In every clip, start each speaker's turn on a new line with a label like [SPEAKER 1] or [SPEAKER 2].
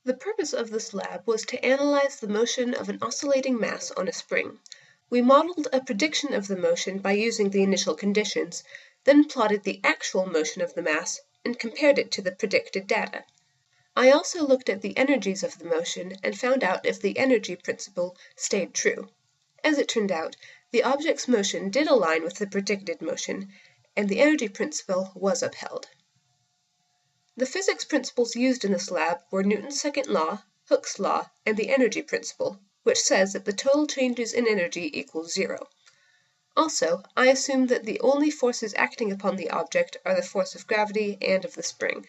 [SPEAKER 1] The purpose of this lab was to analyze the motion of an oscillating mass on a spring. We modeled a prediction of the motion by using the initial conditions, then plotted the actual motion of the mass and compared it to the predicted data. I also looked at the energies of the motion and found out if the energy principle stayed true. As it turned out, the object's motion did align with the predicted motion, and the energy principle was upheld. The physics principles used in this lab were Newton's second law, Hooke's law, and the energy principle, which says that the total changes in energy equals zero. Also, I assumed that the only forces acting upon the object are the force of gravity and of the spring.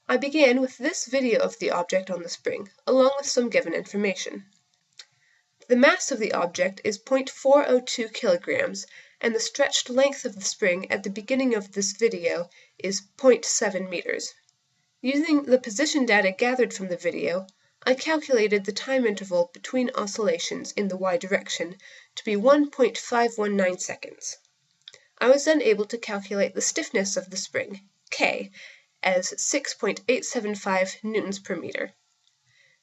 [SPEAKER 1] I began with this video of the object on the spring, along with some given information. The mass of the object is 0.402 kilograms, and the stretched length of the spring at the beginning of this video is 0.7 meters. Using the position data gathered from the video, I calculated the time interval between oscillations in the y direction to be 1.519 seconds. I was then able to calculate the stiffness of the spring, K, as 6.875 newtons per meter.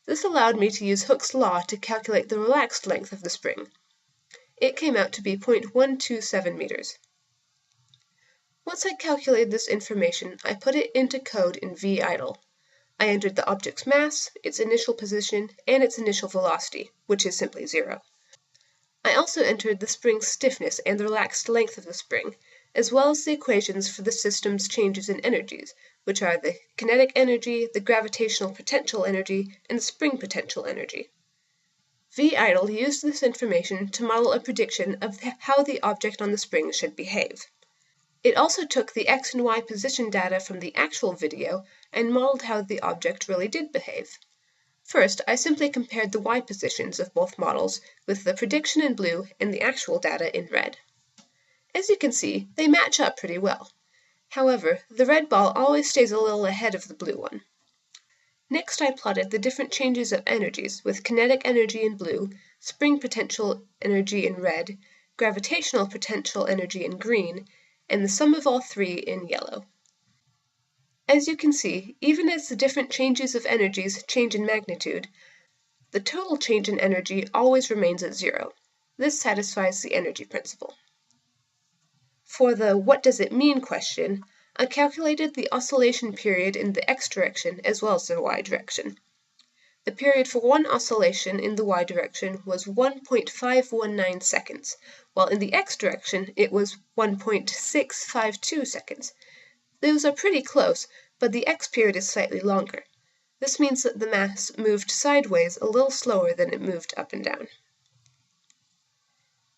[SPEAKER 1] This allowed me to use Hooke's law to calculate the relaxed length of the spring. It came out to be 0.127 meters. Once I calculated this information, I put it into code in VIDLE. I entered the object's mass, its initial position, and its initial velocity, which is simply zero. I also entered the spring's stiffness and the relaxed length of the spring, as well as the equations for the system's changes in energies, which are the kinetic energy, the gravitational potential energy, and the spring potential energy. VIDLE used this information to model a prediction of how the object on the spring should behave. It also took the x and y position data from the actual video and modeled how the object really did behave. First, I simply compared the y positions of both models with the prediction in blue and the actual data in red. As you can see, they match up pretty well. However, the red ball always stays a little ahead of the blue one. Next, I plotted the different changes of energies with kinetic energy in blue, spring potential energy in red, gravitational potential energy in green, and the sum of all three in yellow. As you can see, even as the different changes of energies change in magnitude, the total change in energy always remains at zero. This satisfies the energy principle. For the "what does it mean" question, I calculated the oscillation period in the x direction as well as the y direction. The period for one oscillation in the y direction was 1.519 seconds, while in the x direction it was 1.652 seconds. Those are pretty close, but the x period is slightly longer. This means that the mass moved sideways a little slower than it moved up and down.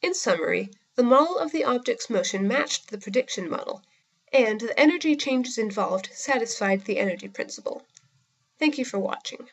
[SPEAKER 1] In summary, the model of the object's motion matched the prediction model, and the energy changes involved satisfied the energy principle. Thank you for watching.